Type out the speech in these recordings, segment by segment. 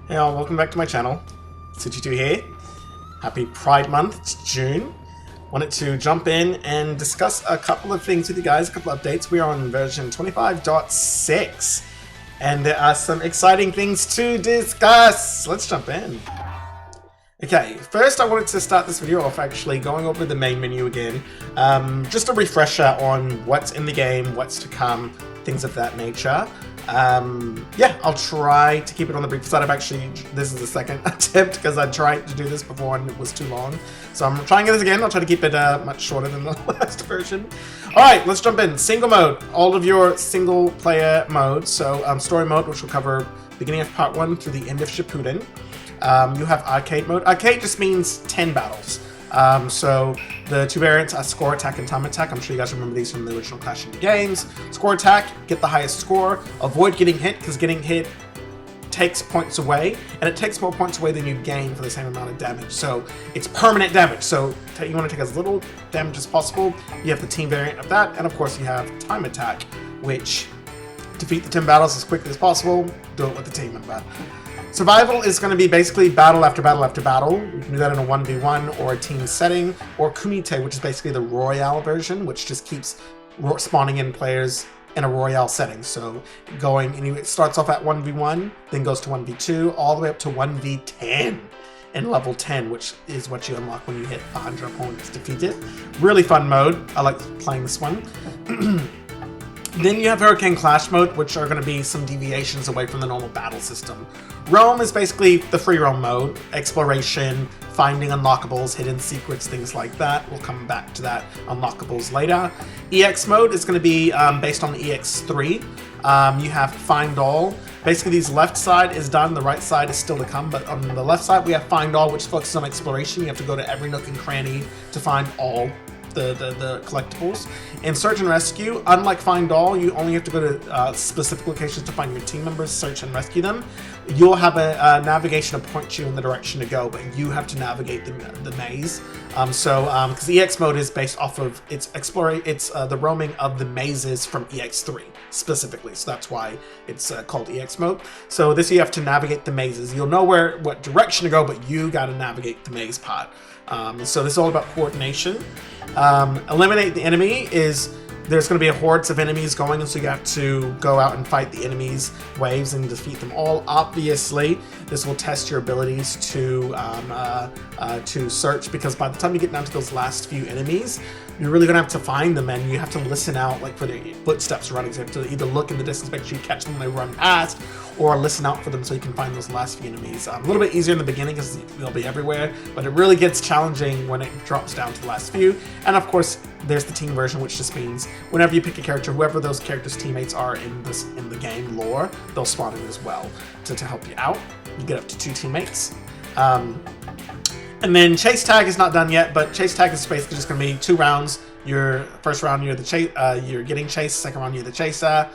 Hey all, welcome back to my channel. Itsuchi here. Happy Pride Month, it's June. Wanted to jump in and discuss a couple of things with you guys, a couple of updates. We are on version 25.6 and there are some exciting things to discuss. Let's jump in. Okay, first I wanted to start this video off actually going over the main menu again. Just a refresher on what's in the game, what's to come, things of that nature. Yeah, I'll try to keep it on the brief side. This is the second attempt because I tried to do this before and it was too long. So I'm trying this again. I'll try to keep it much shorter than the last version. Alright, let's jump in. Single mode. All of your single player modes. So story mode, which will cover beginning of part 1 through the end of Shippuden. You have arcade mode. Arcade just means 10 battles. So the two variants are score attack and time attack. I'm sure you guys remember these from the original Clash of the Games. Score attack, get the highest score. Avoid getting hit, because getting hit takes points away, and it takes more points away than you gain for the same amount of damage. So it's permanent damage. So you want to take as little damage as possible. You have the team variant of that, and of course you have time attack, which defeat the 10 battles as quickly as possible. Do it with the team of that. Survival is going to be basically battle after battle after battle. You can do that in a 1v1 or a team setting, or Kumite, which is basically the Royale version, which just keeps spawning in players in a Royale setting. So it starts off at 1v1, then goes to 1v2, all the way up to 1v10 in level 10, which is what you unlock when you hit 100 opponents defeated. Really fun mode. I like playing this one. Then you have Hurricane Clash mode, which are going to be some deviations away from the normal battle system. Roam is basically the free roam mode, exploration, finding unlockables, hidden secrets, things like that. We'll come back to that unlockables later. EX mode is going to be based on EX3. You have Find All. Basically, these left side is done, the right side is still to come, but on the left side we have Find All, which focuses on exploration. You have to go to every nook and cranny to find all the collectibles. In Search and Rescue, unlike Find All, you only have to go to specific locations to find your team members, search and rescue them. You'll have a navigation to point you in the direction to go, but you have to navigate the maze. Because EX mode is based off of the roaming of the mazes from EX3 specifically, so that's why it's called EX mode. So this you have to navigate the mazes. You'll know what direction to go, but you got to navigate the maze part. So this is all about coordination. Eliminate the enemy is there's going to be hordes of enemies going, and so you have to go out and fight the enemies' waves and defeat them all. Obviously, this will test your abilities to search, because by the time you get down to those last few enemies, you're really going to have to find them, and you have to listen out for their footsteps running. So you have to either look in the distance, make sure you catch them when they run past, or listen out for them so you can find those last few enemies. A little bit easier in the beginning because they'll be everywhere, but it really gets challenging when it drops down to the last few. And of course, there's the team version, which just means whenever you pick a character, whoever those characters' teammates are in the game lore, they'll spawn in as well to help you out. You get up to 2 teammates. And then Chase Tag is not done yet, but Chase Tag is basically just going to be 2 rounds. Your first round, you're getting chased. Second round, you're the chaser.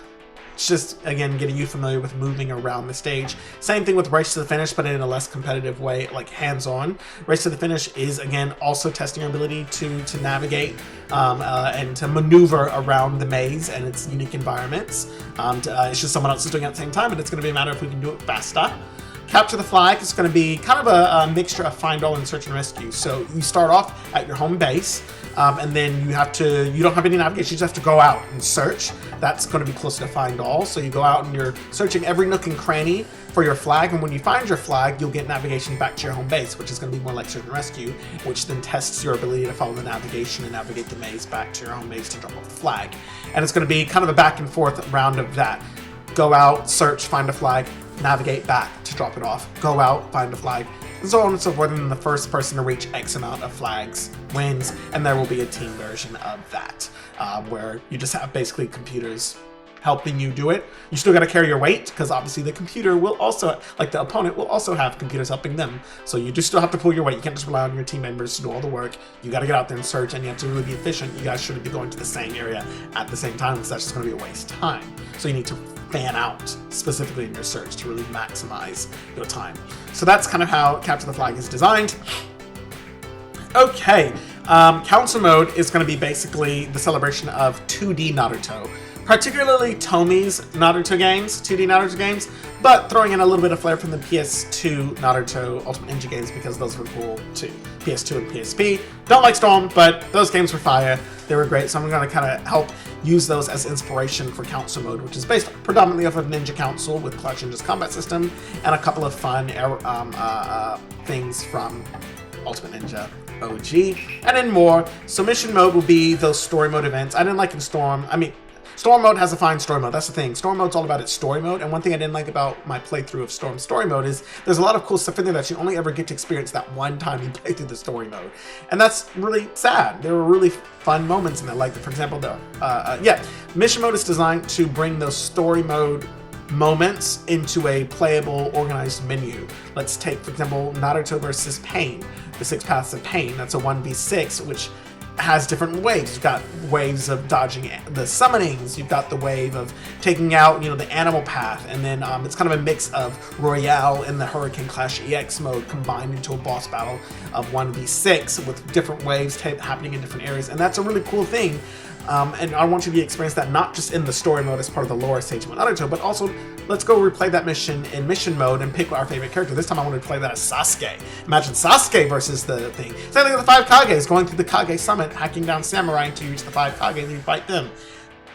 It's just, again, getting you familiar with moving around the stage. Same thing with Race to the Finish, but in a less competitive way, like hands-on. Race to the Finish is, again, also testing your ability to navigate and to maneuver around the maze and its unique environments. It's just someone else is doing it at the same time, but it's going to be a matter if we can do it faster. Capture the Flag is going to be kind of a mixture of Find All and Search and Rescue. So you start off at your home base, and then you don't have any navigation, you just have to go out and search. That's going to be closer to Find All. So you go out and you're searching every nook and cranny for your flag, and when you find your flag, you'll get navigation back to your home base, which is going to be more like Search and Rescue, which then tests your ability to follow the navigation and navigate the maze back to your home base to drop off the flag. And it's going to be kind of a back and forth round of that. Go out, search, find a flag, navigate back to drop it off, go out, find a flag, and so on and so forth. And the first person to reach X amount of flags wins, and there will be a team version of that, where you just have basically computers helping you do it. You still got to carry your weight, because obviously the computer will also, like the opponent, will also have computers helping them. So you just still have to pull your weight. You can't just rely on your team members to do all the work. You got to get out there and search, and you have to really be efficient. You guys shouldn't be going to the same area at the same time, because that's just going to be a waste of time. So you need to fan out specifically in your search to really maximize your time. So that's kind of how Capture the Flag is designed. Okay, Council Mode is going to be basically the celebration of 2D Naruto. particularly Tomi's Naruto games, 2D Naruto games, but throwing in a little bit of flair from the PS2 Naruto Ultimate Ninja games because those were cool too. PS2 and PSP. Don't like Storm, but those games were fire. They were great, so I'm going to kind of help use those as inspiration for Council Mode, which is based predominantly off of Ninja Council with Clash Ninja's combat system and a couple of fun things from Ultimate Ninja OG, and then more. So mission mode will be those story mode events. I didn't like in Storm. I mean, Storm mode has a fine story mode. That's the thing. Storm mode's all about its story mode, and one thing I didn't like about my playthrough of Storm story mode is there's a lot of cool stuff in there that you only ever get to experience that one time you play through the story mode, and that's really sad. There were really fun moments in there, like for example, mission mode is designed to bring those story mode moments into a playable, organized menu. Let's take, for example, Naruto versus Pain, the 6 Paths of Pain. That's a 1v6, which has different waves. You've got waves of dodging the summonings, you've got the wave of taking out, the animal path, and then it's kind of a mix of Royale and the Hurricane Clash EX mode combined into a boss battle of 1v6 with different waves happening in different areas, and that's a really cool thing. And I want you to experience that not just in the story mode as part of the lore stage of Naruto, but also let's go replay that mission in mission mode and pick our favorite character. This time I wanted to play that as Sasuke. Imagine Sasuke versus the thing. Same thing with the 5 Kages, going through the Kage Summit, hacking down samurai until you reach the 5 Kage and you fight them.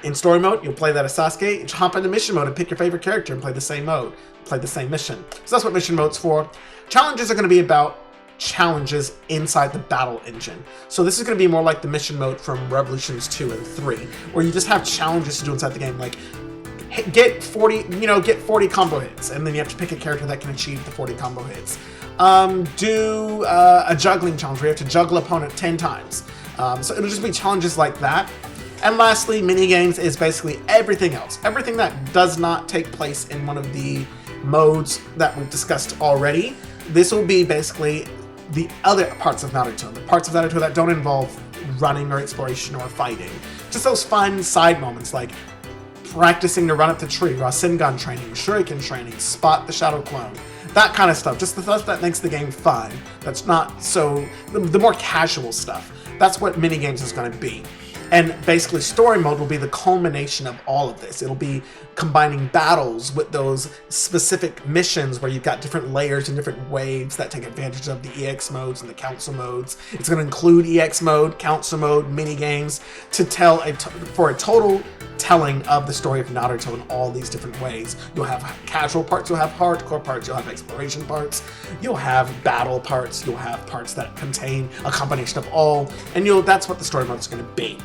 In story mode, you'll play that as Sasuke, you hop into mission mode and pick your favorite character and play the same mode, play the same mission. So that's what mission mode's for. Challenges are going to be about challenges inside the battle engine. So this is going to be more like the mission mode from Revolutions 2 and 3, where you just have challenges to do inside the game, like get 40 combo hits, and then you have to pick a character that can achieve the 40 combo hits. Do a juggling challenge where you have to juggle opponent 10 times. So it'll just be challenges like that. And lastly, mini games is basically everything else. Everything that does not take place in one of the modes that we've discussed already. This will be basically the other parts of Naruto, the parts of Naruto that don't involve running or exploration or fighting. Just those fun side moments like practicing to run up the tree, Rasengan training, Shuriken training, spot the shadow clone, that kind of stuff. Just the stuff that makes the game fun. That's not so, the more casual stuff. That's what minigames is going to be. And basically story mode will be the culmination of all of this. It'll be combining battles with those specific missions where you've got different layers and different waves that take advantage of the EX modes and the council modes. It's going to include EX mode, council mode, mini games to tell for a total telling of the story of Naruto in all these different ways. You'll have casual parts, you'll have hardcore parts, you'll have exploration parts, you'll have battle parts, you'll have parts that contain a combination of all, and that's what the story mode is going to be.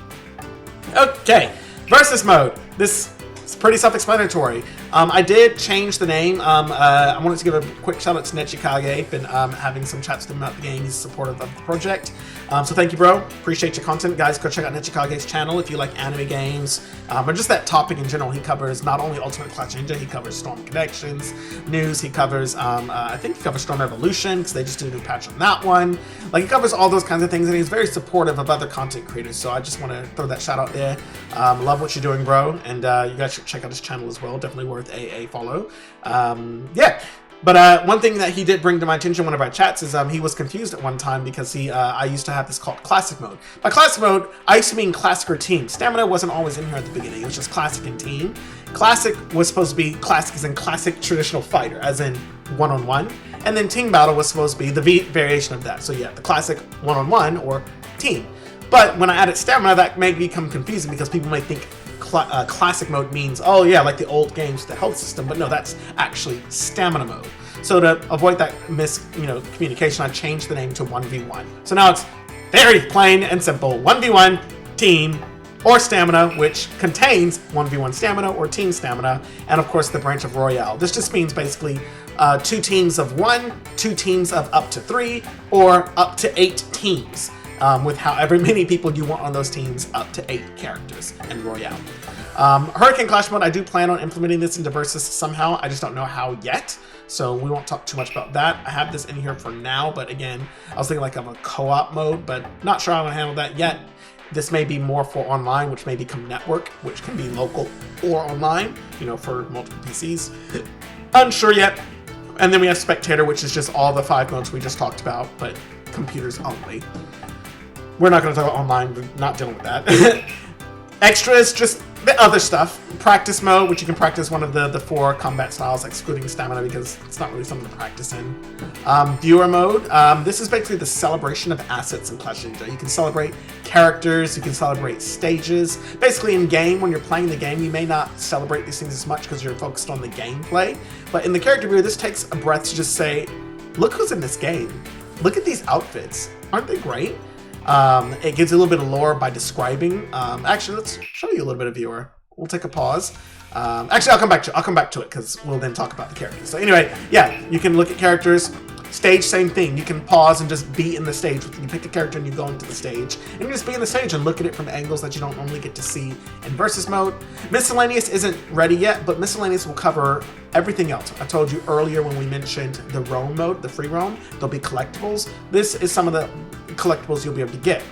Okay, versus mode. This is pretty self-explanatory. I did change the name. I wanted to give a quick shout out to Nechikage. Been having some chats with him about the game. He's supportive of the project. So thank you, bro. Appreciate your content. Guys, go check out Nechikage's channel if you like anime games, or just that topic in general. He covers not only Ultimate Clash Ninja, he covers Storm Connections, news, he covers, I think he covers Storm Evolution, because they just did a new patch on that one. Like, he covers all those kinds of things, and he's very supportive of other content creators, so I just want to throw that shout out there. Love what you're doing, bro, and you guys should check out his channel as well. Definitely worth a follow. Yeah. But one thing that he did bring to my attention in one of our chats is he was confused at one time because I used to have this called Classic Mode. By Classic Mode, I used to mean Classic or Team. Stamina wasn't always in here at the beginning. It was just Classic and Team. Classic was supposed to be Classic as in Classic Traditional Fighter, as in one-on-one. And then Team Battle was supposed to be the variation of that. So yeah, the Classic one-on-one or Team. But when I added Stamina, that may become confusing because people may think Classic mode means, oh yeah, like the old games with the health system, but no, that's actually Stamina mode. So to avoid that communication, I changed the name to 1v1. So now it's very plain and simple: 1v1 team or stamina, which contains 1v1 stamina or team stamina, and of course the branch of Royale. This just means basically 2 teams of 1, 2 teams of up to 3, or up to 8 teams. With however many people you want on those teams, up to 8 characters in Royale. Hurricane Clash mode, I do plan on implementing this into Versus somehow. I just don't know how yet, so we won't talk too much about that. I have this in here for now, but again, I was thinking like of a co-op mode, but not sure how I'm gonna handle that yet. This may be more for online, which may become network, which can be local or online, for multiple PCs. Unsure yet. And then we have Spectator, which is just all the 5 modes we just talked about, but computers only. We're not going to talk about online, we're not dealing with that. Extras, just the other stuff. Practice mode, which you can practice one of the 4 combat styles, excluding stamina, because it's not really something to practice in. Viewer mode, this is basically the celebration of assets in Clash Ninja. You can celebrate characters, you can celebrate stages. Basically in game, when you're playing the game, you may not celebrate these things as much because you're focused on the gameplay. But in the character viewer, this takes a breath to just say, look who's in this game. Look at these outfits. Aren't they great? It gives you a little bit of lore by describing. Actually, let's show you a little bit of viewer. We'll take a pause. Actually, I'll come back to it because we'll then talk about the characters. So anyway, yeah, you can look at characters. Stage, same thing. You can pause and just be in the stage. You pick a character and you go into the stage. And you just be in the stage and look at it from angles that you don't normally get to see in Versus mode. Miscellaneous isn't ready yet, but Miscellaneous will cover everything else. I told you earlier when we mentioned the roam mode, the free roam, there'll be collectibles. This is some of the collectibles you'll be able to get.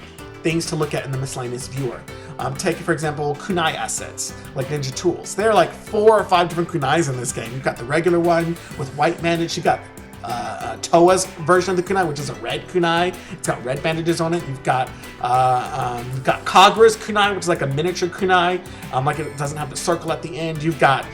Things to look at in the Miscellaneous viewer. Take, for example, kunai assets, like ninja tools. There are like 4 or 5 different kunais in this game. You've got the regular one with white bandage. You've got Toa's version of the kunai, which is a red kunai. It's got red bandages on it. You've got Kagura's kunai, which is like a miniature kunai. Like it doesn't have the circle at the end. You've got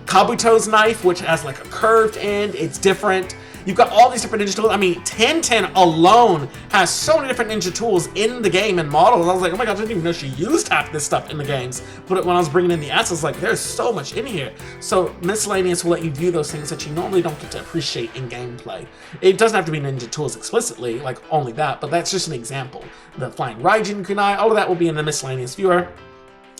Kabuto's knife, which has like a curved end. It's different. You've got all these different ninja tools. I mean, 1010 alone has so many different ninja tools in the game and models. I was like, oh my god, I didn't even know she used half this stuff in the games. But when I was bringing in the assets, I was like, there's so much in here. So Miscellaneous will let you view those things that you normally don't get to appreciate in gameplay. It doesn't have to be ninja tools explicitly, like only that, but that's just an example. The Flying Raijin kunai, all of that will be in the Miscellaneous viewer.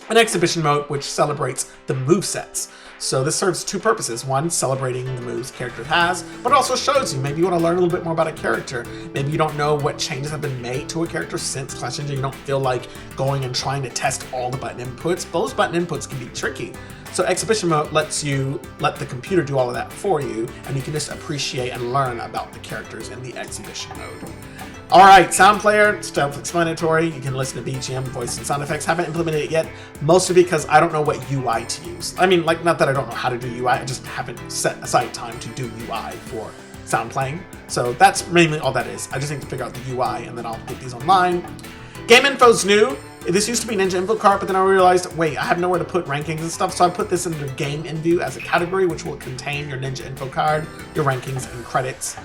An exhibition mode, which celebrates the movesets. So this serves 2 purposes. One, celebrating the moves the character has, but also shows you, maybe you want to learn a little bit more about a character. Maybe you don't know what changes have been made to a character since Clash Ninja. You don't feel like going and trying to test all the button inputs. Those button inputs can be tricky. So exhibition mode lets you let the computer do all of that for you, and you can just appreciate and learn about the characters in the exhibition mode. Alright, sound player, self-explanatory. You can listen to BGM, voice, and sound effects. Haven't implemented it yet, mostly because I don't know what UI to use. I mean, like, not that I don't know how to do UI, I just haven't set aside time to do UI for sound playing. So that's mainly all that is. I just need to figure out the UI, and then I'll get these online. Game info's new. This used to be Ninja Info Card, but then I realized, wait, I have nowhere to put rankings and stuff, so I put this into Game Info as a category, which will contain your Ninja Info Card, your rankings, and credits.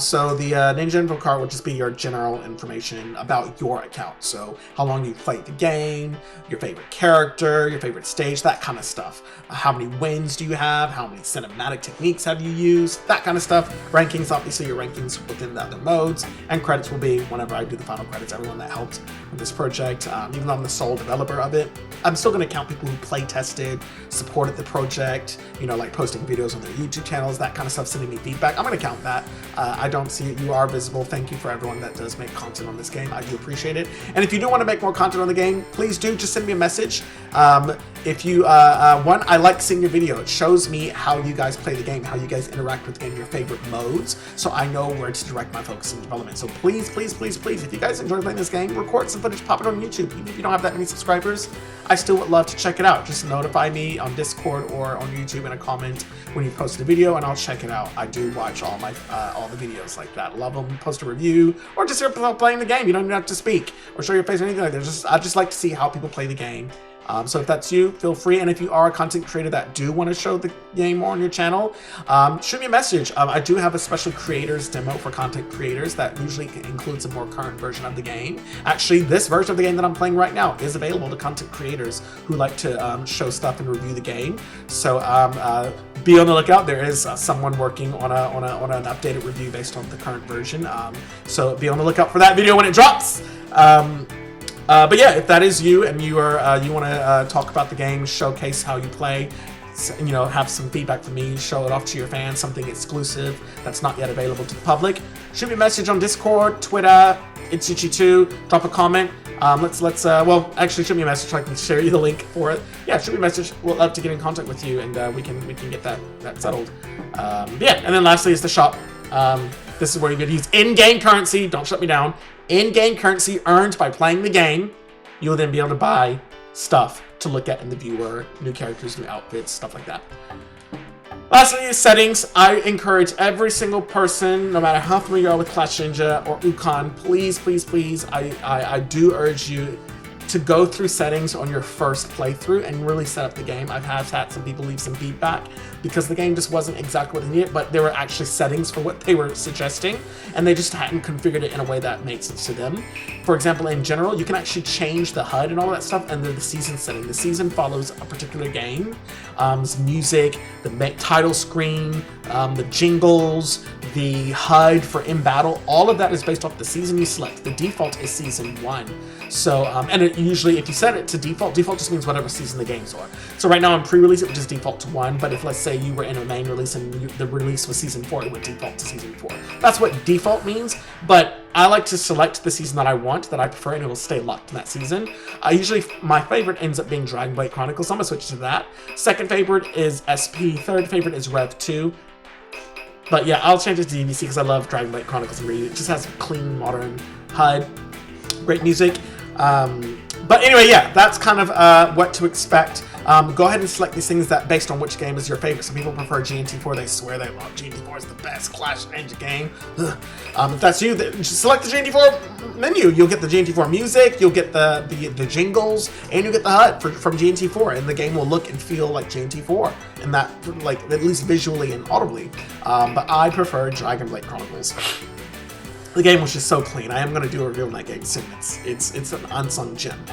So the Ninja Info Card will just be your general information about your account. So how long you played the game, your favorite character, your favorite stage, that kind of stuff. How many wins do you have? How many cinematic techniques have you used? That kind of stuff. Rankings, obviously your rankings within the other modes, and credits will be whenever I do the final credits, everyone that helped with this project. Even though I'm the sole developer of it, I'm still going to count people who play tested, supported the project, you know, like posting videos on their YouTube channels, that kind of stuff, sending me feedback. I'm going to count that. I don't see it. You are visible. Thank you for everyone that does make content on this game. I do appreciate it. And if you do want to make more content on the game, please do just send me a message. If you, one, I like seeing your video. It shows me how you guys play the game, how you guys interact with the game, your favorite modes, so I know where to direct my focus in development. So please, please, please, please, if you guys enjoy playing this game, record some footage, pop it on YouTube. Even if you don't have that many subscribers, I still would love to check it out. Just notify me on Discord or on YouTube in a comment when you post a video, and I'll check it out. I do watch all my all the videos like that. Love them. Post a review, or just hear people playing the game. You don't even have to speak or show your face or anything like that. I just like to see how people play the game. So if that's you, feel free. And if you are a content creator that do want to show the game more on your channel, shoot me a message. I do have a special creators demo for content creators that usually includes a more current version of the game. Actually, this version of the game that I'm playing right now is available to content creators who like to show stuff and review the game. So be on the lookout. There is someone working on an updated review based on the current version. So be on the lookout for that video when it drops. But yeah, if that is you and you are you want to talk about the game, showcase how you play, you know, have some feedback from me, show it off to your fans, something exclusive that's not yet available to the public, shoot me a message on Discord, Twitter, Itsuchi2, drop a comment. Well, actually, shoot me a message so I can share you the link for it. Yeah, shoot me a message. We'll love to get in contact with you, and we can get that settled. Yeah, and then lastly is the shop. This is where you're going to use in-game currency. Don't shut me down. In-game currency earned by playing the game. You'll then be able to buy stuff to look at in the viewer, new characters, new outfits, stuff like that. Lastly, settings. I encourage every single person, no matter how familiar you are with Clash Ninja or Ukon, please, please, please, I do urge you, to go through settings on your first playthrough and really set up the game. I have had some people leave some feedback because the game just wasn't exactly what they needed, but there were actually settings for what they were suggesting, and they just hadn't configured it in a way that makes sense to them. For example, in general, you can actually change the HUD and all that stuff, and then the season setting. The season follows a particular game. Music, the title screen, the jingles, the HUD for in battle, all of that is based off the season you select. The default is season 1. So, and it usually, if you set it to default just means whatever season the games are. So right now in pre-release, it would just default to 1, but if let's say you were in a main release and the release was season 4, it would default to season 4. That's what default means, but I like to select the season that I want, that I prefer, and it will stay locked in that season. Usually, my favorite ends up being Dragon Blade Chronicles, so I'm gonna switch to that. Second favorite is SP, third favorite is Rev 2. But yeah, I'll change it to DVC because I love Dragon Blade Chronicles and Read. It just has clean, modern HUD, great music. But anyway, yeah, that's kind of what to expect. Go ahead and select these things that based on which game is your favorite. Some people prefer GNT4. They swear they love GNT4 is the best Clash Ninja game. If that's you, just select the GNT4 menu. You'll get the GNT4 music, you'll get the jingles, and you'll get the HUD from GNT4, and the game will look and feel like GNT4, and that, like, at least visually and audibly. But I prefer Dragon Blade Chronicles. The game was just so clean. I am going to do a review on that game soon. It's an unsung gem.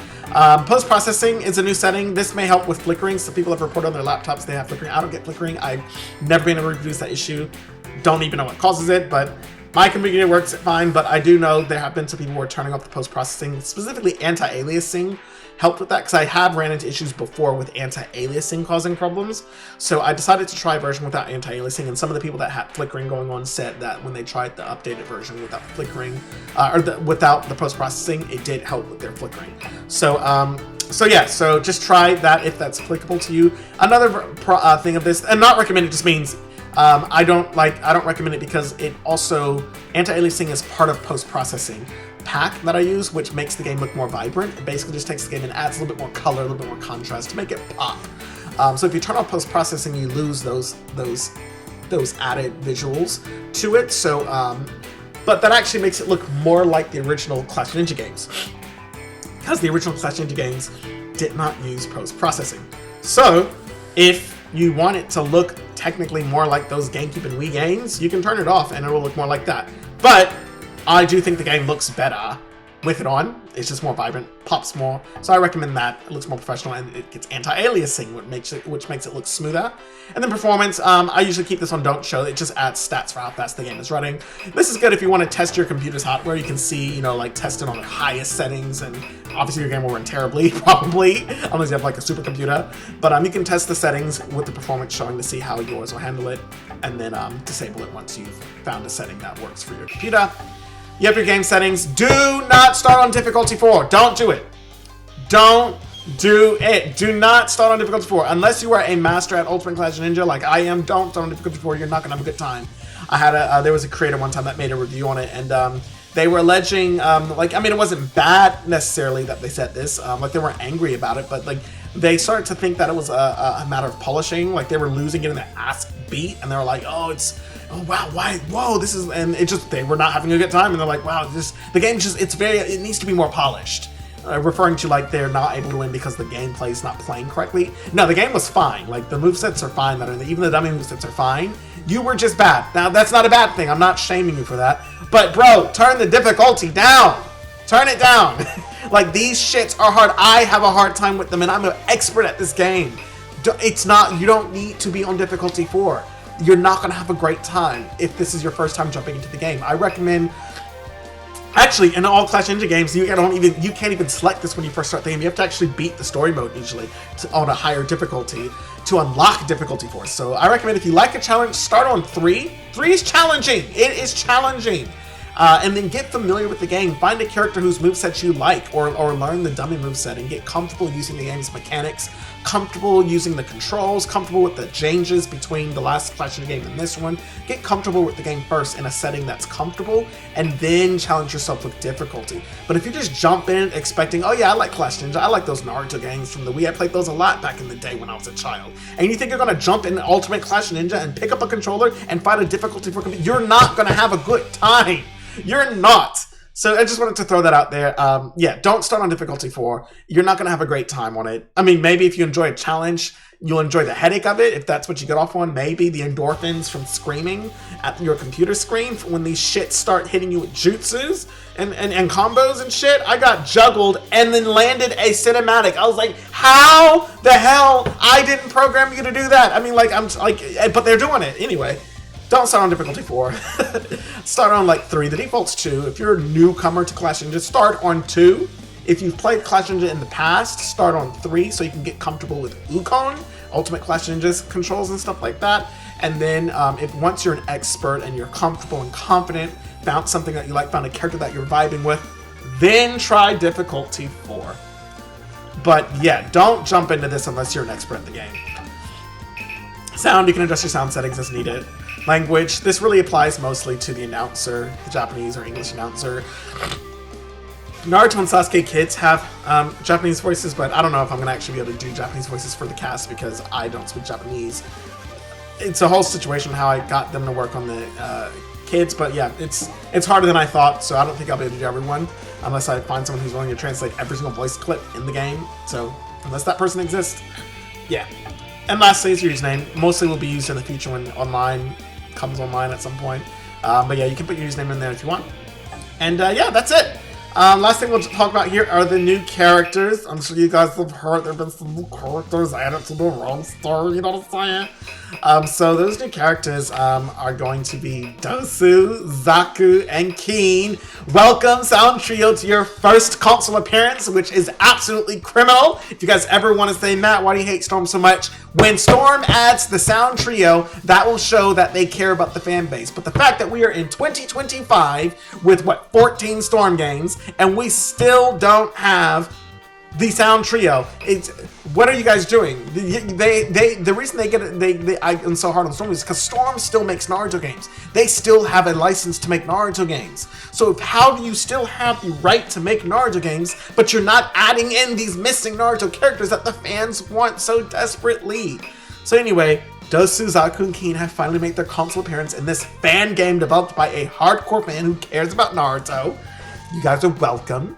Post-processing is a new setting. This may help with flickering. Some people have reported on their laptops they have flickering. I don't get flickering. I've never been able to reproduce that issue. Don't even know what causes it, but my computer works fine. But I do know there have been some people who are turning off the post-processing, specifically anti-aliasing. Helped with that because I have ran into issues before with anti-aliasing causing problems. So I decided to try a version without anti-aliasing, and some of the people that had flickering going on said that when they tried the updated version without flickering, without the post-processing, it did help with their flickering. So yeah, so just try that if that's applicable to you. Another thing of this, and not recommended, just means I don't recommend it because it also, anti-aliasing is part of post-processing pack that I use, which makes the game look more vibrant. It basically just takes the game and adds a little bit more color, a little bit more contrast to make it pop. So if you turn off post-processing, you lose those added visuals to it. So, but that actually makes it look more like the original Clash Ninja games, because the original Clash Ninja games did not use post-processing. So if you want it to look technically more like those GameCube and Wii games, you can turn it off and it will look more like that. But I do think the game looks better with it on. It's just more vibrant, pops more. So I recommend that. It looks more professional, and it gets anti-aliasing, which makes it look smoother. And then performance, I usually keep this on don't show. It just adds stats for how fast the game is running. This is good if you want to test your computer's hardware. You can see, like test it on the highest settings, and obviously your game will run terribly, probably, unless you have like a supercomputer. But you can test the settings with the performance showing to see how yours will handle it, and then disable it once you've found a setting that works for your computer. You have your game settings. Do not start on difficulty 4. Don't do it. Don't do it. Do not start on difficulty 4. Unless you are a master at Ultimate Clash Ninja like I am, don't start on difficulty 4. You're not going to have a good time. I had there was a creator one time that made a review on it, and they were alleging, it wasn't bad necessarily that they said this. They weren't angry about it, but they started to think that it was a matter of polishing. Like they were losing, getting their ass beat, and they were like, oh wow, why, whoa, this is, and it just, they were not having a good time, and they're like, wow, the game just, it needs to be more polished. Referring to they're not able to win because the gameplay is not playing correctly. No, the game was fine. The movesets are fine, even the dummy movesets are fine. You were just bad. Now, that's not a bad thing. I'm not shaming you for that. But bro, turn the difficulty down. Turn it down. These shits are hard. I have a hard time with them, and I'm an expert at this game. You don't need to be on difficulty 4. You're not going to have a great time if this is your first time jumping into the game. I recommend, actually, in all Clash Ninja games, you can't even select this when you first start the game. You have to actually beat the story mode usually on a higher difficulty to unlock difficulty 4. So I recommend if you like a challenge, start on 3. 3 is challenging. It is challenging. And then get familiar with the game. Find a character whose moveset you like, or learn the dummy moveset and get comfortable using the game's mechanics, comfortable using the controls, comfortable with the changes between the last Clash Ninja game and this one. Get comfortable with the game first in a setting that's comfortable, and then challenge yourself with difficulty. But if you just jump in expecting, oh yeah, I like Clash Ninja, I like those Naruto games from the Wii, I played those a lot back in the day when I was a child, and you think you're gonna jump in Ultimate Clash Ninja and pick up a controller and fight a difficulty for you're not gonna have a good time. You're not. So I just wanted to throw that out there. Yeah, don't start on difficulty 4. You're not going to have a great time on it. I mean, maybe if you enjoy a challenge, you'll enjoy the headache of it, if that's what you get off on. Maybe the endorphins from screaming at your computer screen when these shits start hitting you with jutsus and combos and shit. I got juggled and then landed a cinematic. I was like, how the hell? I didn't program you to do that. I mean, like, I'm like, but they're doing it anyway. Don't start on difficulty 4. Start on like 3. The default's 2. If you're a newcomer to Clash Ninja, start on 2. If you've played Clash Ninja in the past, start on 3 so you can get comfortable with Wukong, Ultimate Clash Ninja's controls and stuff like that. And then if once you're an expert and you're comfortable and confident, found something that you like, found a character that you're vibing with, then try difficulty 4. But yeah, don't jump into this unless you're an expert at the game. Sound, you can adjust your sound settings as needed. Language, this really applies mostly to the announcer, the Japanese or English announcer. Naruto and Sasuke kids have Japanese voices, but I don't know if I'm going to actually be able to do Japanese voices for the cast because I don't speak Japanese. It's a whole situation how I got them to work on the kids, but yeah, it's harder than I thought, so I don't think I'll be able to do everyone unless I find someone who's willing to translate every single voice clip in the game. So unless that person exists, yeah. And lastly is your username. Mostly will be used in the future when online comes online at some point. But yeah, you can put your username in there if you want. And yeah, that's it. Last thing we'll talk about here are the new characters. I'm sure you guys have heard there have been some new characters added to the roster, you know what I'm saying? So those new characters are going to be Dosu, Zaku, and Keen. Welcome, Sound Trio, to your first console appearance, which is absolutely criminal. If you guys ever want to say, Matt, why do you hate Storm so much? When Storm adds the Sound Trio, that will show that they care about the fan base. But the fact that we are in 2025 with, 14 Storm games, and we still don't have the Sound Trio. What are you guys doing? The reason I'm so hard on Storm is because Storm still makes Naruto games. They still have a license to make Naruto games. So how do you still have the right to make Naruto games, but you're not adding in these missing Naruto characters that the fans want so desperately? So anyway, Dosu, Zaku, and Keen have finally made their console appearance in this fan game developed by a hardcore fan who cares about Naruto. You guys are welcome.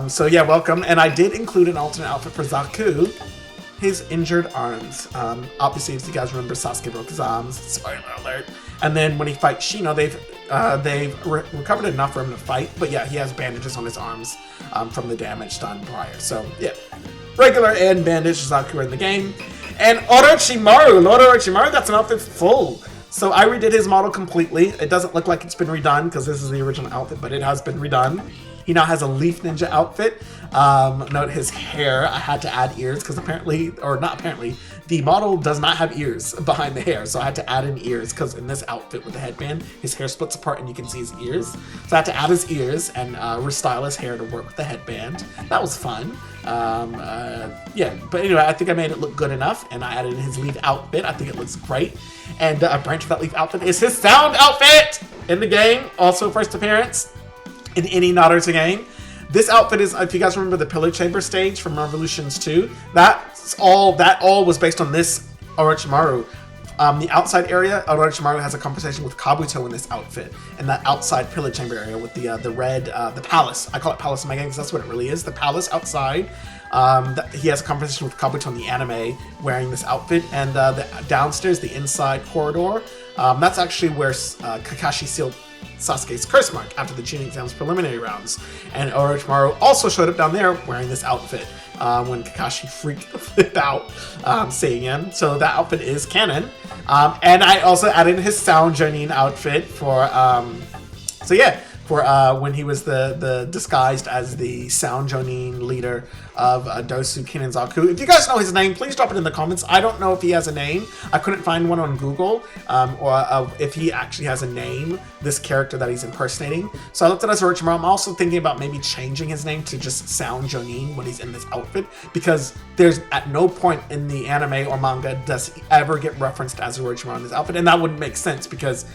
So yeah, welcome. And I did include an alternate outfit for Zaku, his injured arms. Obviously, if you guys remember, Sasuke broke his arms. Spoiler alert. And then when he fights Shino, they've recovered enough for him to fight. But yeah, he has bandages on his arms from the damage done prior. So yeah, regular and bandaged Zaku are in the game. And Orochimaru, Lord Orochimaru, that's an outfit full. So I redid his model completely. It doesn't look like it's been redone because this is the original outfit, but it has been redone. He now has a Leaf Ninja outfit. Note his hair. I had to add ears because apparently, or not apparently, the model does not have ears behind the hair. So I had to add in ears because in this outfit with the headband, his hair splits apart and you can see his ears. So I had to add his ears and restyle his hair to work with the headband. That was fun. Yeah, but anyway, I think I made it look good enough and I added in his Leaf outfit. I think it looks great. And a branch of that Leaf outfit is his Sound outfit in the game. Also first appearance in any Naruto game. This outfit is, if you guys remember the Pillar Chamber stage from Revolutions 2, that all was based on this Orochimaru. The outside area, Orochimaru has a conversation with Kabuto in this outfit, in that outside Pillar Chamber area with the red, the palace. I call it palace in my game because that's what it really is. The palace outside. He has a conversation with Kabuto in the anime wearing this outfit, and the downstairs, the inside corridor, that's actually where Kakashi sealed Sasuke's curse mark after the Chunin exams preliminary rounds. And Orochimaru also showed up down there wearing this outfit when Kakashi freaked the flip out seeing him. So that outfit is canon. And I also added his Sound Jonin outfit for, when he was the disguised as the Sound Jonin leader of Dosu, Kin, and Zaku. If you guys know his name, please drop it in the comments. I don't know if he has a name. I couldn't find one on Google, or if he actually has a name, this character that he's impersonating. So I looked at his Orochimaru. I'm also thinking about maybe changing his name to just Sound Jonin when he's in this outfit, because there's at no point in the anime or manga does he ever get referenced as Orochimaru in his outfit, and that wouldn't make sense because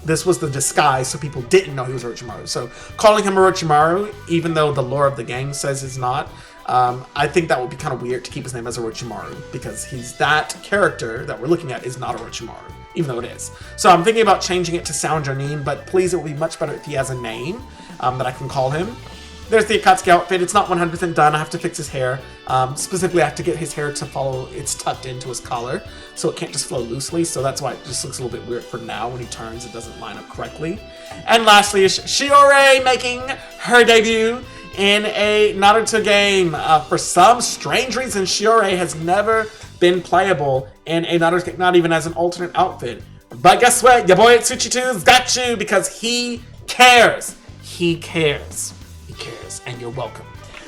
this was the disguise, so people didn't know he was Orochimaru. So calling him Orochimaru, even though the lore of the game says it's not, I think that would be kind of weird to keep his name as Orochimaru, because that character that we're looking at is not Orochimaru, even though it is. So I'm thinking about changing it to Sound Jonin, but please, it would be much better if he has a name. that I can call him. There's the Akatsuki outfit. It's not 100% done. I have to fix his hair. Specifically, I have to get his hair to follow. It's tucked into his collar, so it can't just flow loosely. So that's why it just looks a little bit weird for now. When he turns, it doesn't line up correctly. And lastly is Shiore making her debut in a Naruto game. For some strange reason, Shiore has never been playable in a Naruto game, not even as an alternate outfit. But guess what? Your boy Itsuchi got you because he cares. He cares. Cares, and you're welcome.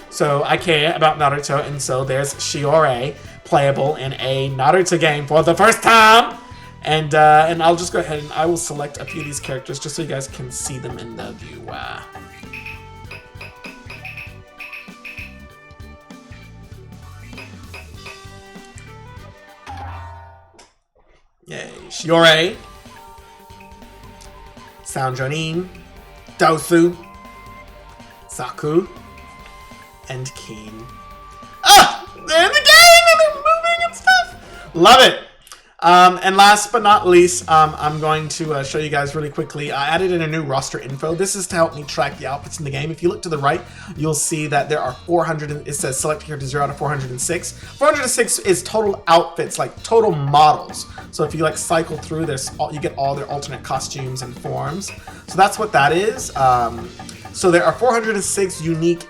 So I care about Naruto, and so there's Shiore playable in a Naruto game for the first time. And I'll just go ahead and I will select a few of these characters just so you guys can see them in the view. Yay, Shiore, Sanjonin, Dosu, Saku, and Keen. Ah! They're in the game and they're moving and stuff! Love it! And last but not least, I'm going to show you guys really quickly. I added in a new roster info. This is to help me track the outfits in the game. If you look to the right, you'll see that there are 400, it says select character 0 out of 406. 406 is total outfits, like total models. So if you like cycle through this, you get all their alternate costumes and forms. So that's what that is. So there are 406 unique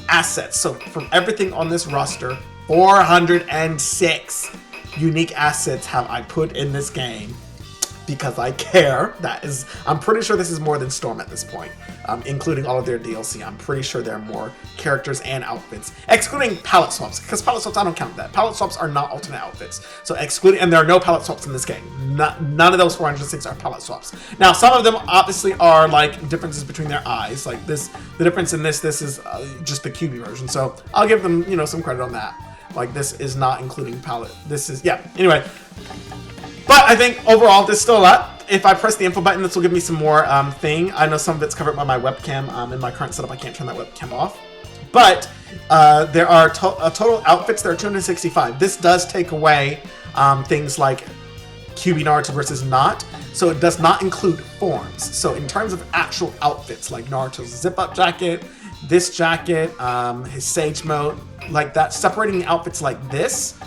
assets. So from everything on this roster, 406 unique assets have I put in this game because I care. I'm pretty sure this is more than Storm at this point, including all of their DLC. I'm pretty sure there are more characters and outfits, excluding palette swaps, because palette swaps, I don't count that. Palette swaps are not alternate outfits. So excluding, and there are no palette swaps in this game. None of those 406 are palette swaps. Now, some of them obviously are like differences between their eyes. Like this, the difference in this is just the QB version. So I'll give them, some credit on that. Like this is not including palette. This is, yeah, anyway. But I think overall, there's still a lot. If I press the info button, this will give me some more thing. I know some of it's covered by my webcam. In my current setup, I can't turn that webcam off. But there are total outfits. There are 265. This does take away things like QB Naruto versus not. So it does not include forms. So in terms of actual outfits, like Naruto's zip-up jacket, this jacket, his Sage Mode, like that, separating the outfits like this,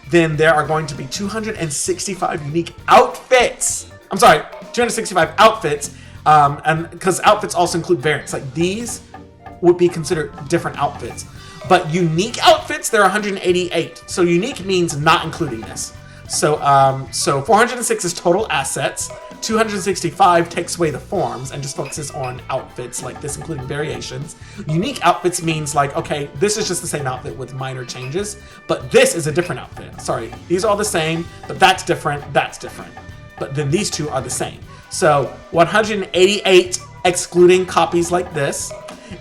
then there are going to be 265 unique outfits. I'm sorry, 265 outfits, and because outfits also include variants. Like these would be considered different outfits. But unique outfits, there are 188. So unique means not including this. So 406 is total assets. 265 takes away the forms and just focuses on outfits like this, including variations. Unique outfits means like, okay, this is just the same outfit with minor changes, but this is a different outfit. Sorry, these are all the same, but that's different, that's different. But then these two are the same. So 188 excluding copies like this.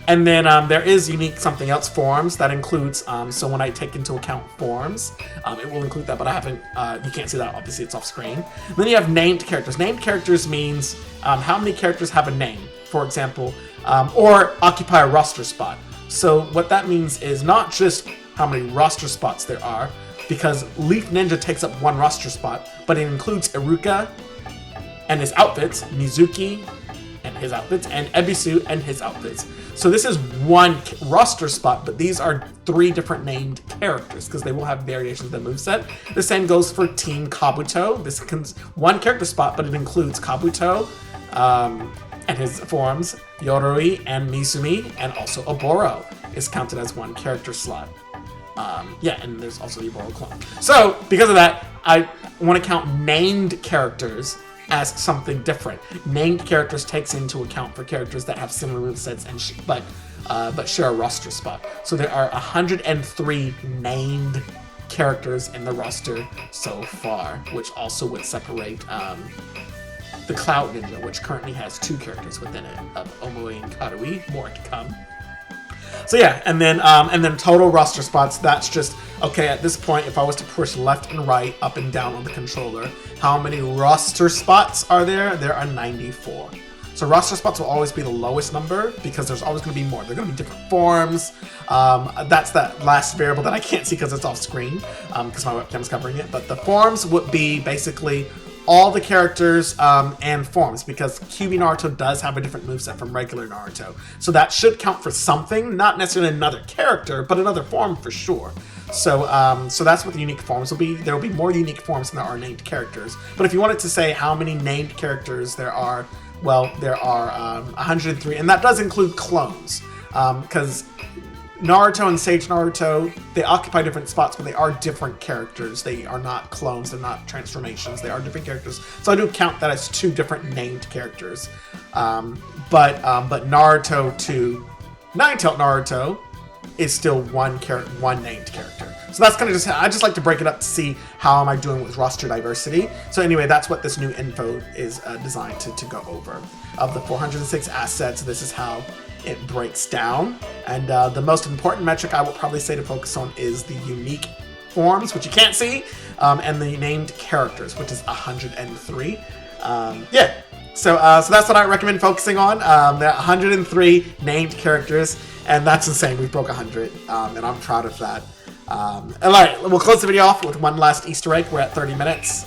And then there is unique something else forms that includes, so when I take into account forms, it will include that, but I haven't, you can't see that, obviously it's off screen. Then you have named characters. Named characters means how many characters have a name, for example, or occupy a roster spot. So what that means is not just how many roster spots there are, because Leaf Ninja takes up one roster spot, but it includes Iruka and his outfits, Mizuki and his outfits, and Ebisu and his outfits. So this is one roster spot, but these are 3 different named characters because they will have variations of the moveset. The same goes for Team Kabuto. This is one character spot, but it includes Kabuto and his forms, Yoroi and Mizumi, and also Oboro is counted as one character slot. Yeah, and there's also the Oboro clone. So because of that, I want to count named characters as something different. Named characters takes into account for characters that have similar movesets and but share a roster spot. So there are 103 named characters in the roster so far, which also would separate the Cloud Ninja, which currently has 2 characters within it, of Omoi and Karui, more to come. So yeah, and then total roster spots, that's just, okay, at this point, if I was to push left and right, up and down on the controller, how many roster spots are there? There are 94. So roster spots will always be the lowest number because there's always going to be more. They're going to be different forms. That's that last variable that I can't see because it's off screen because my webcam's covering it. But the forms would be basically all the characters and forms, because QB Naruto does have a different moveset from regular Naruto. So that should count for something, not necessarily another character, but another form for sure. So so that's what the unique forms will be. There will be more unique forms than there are named characters. But if you wanted to say how many named characters there are, well, there are 103, and that does include clones, because Naruto and Sage Naruto, they occupy different spots, but they are different characters. They are not clones, they're not transformations, they are different characters. So I do count that as 2 different named characters. But Naruto to Nine-Tailed Naruto is still one named character. So that's kind of just, I just like to break it up to see how am I doing with roster diversity. So anyway, that's what this new info is designed to go over. Of the 406 assets, this is how it breaks down. And the most important metric I will probably say to focus on is the unique forms, which you can't see, and the named characters, which is 103. Yeah, so that's what I recommend focusing on. There are 103 named characters, and that's insane. We broke 100, and I'm proud of that. All right, we'll close the video off with one last Easter egg. We're at 30 minutes.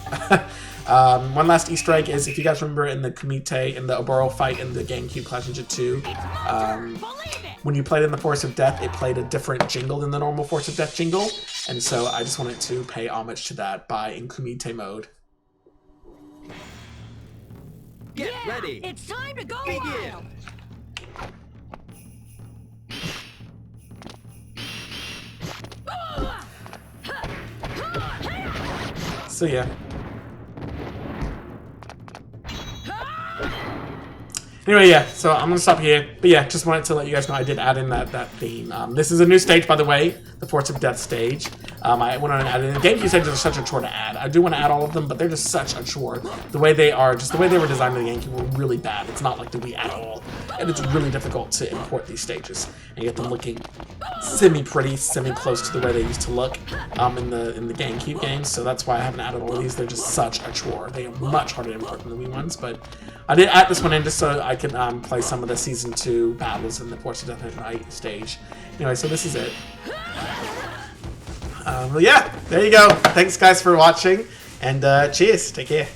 One last Easter egg is, if you guys remember in the Kumite, in the Oboro fight in the GameCube Clash Ninja 2, when you played in the Force of Death, it played a different jingle than the normal Force of Death jingle, and so I just wanted to pay homage to that by in Kumite mode. Get ready! It's time to go Begin! wild! So yeah. Anyway, yeah, so I'm gonna stop here. But yeah, just wanted to let you guys know I did add in that theme. This is a new stage, by the way, the Force of Death stage. I went on and added in. The GameCube stages are such a chore to add. I do want to add all of them, but they're just such a chore. The way they are, just the way they were designed in the GameCube were really bad. It's not like the Wii at all. And it's really difficult to import these stages and get them looking semi-pretty, semi-close to the way they used to look in the GameCube games. So that's why I haven't added all of these. They're just such a chore. They are much harder to import than the Wii ones, but I did add this one in just so I could play some of the Season 2 battles in the Force of Death at Night stage. Anyway, so this is it. Well, yeah, there you go. Thanks, guys, for watching, and cheers. Take care.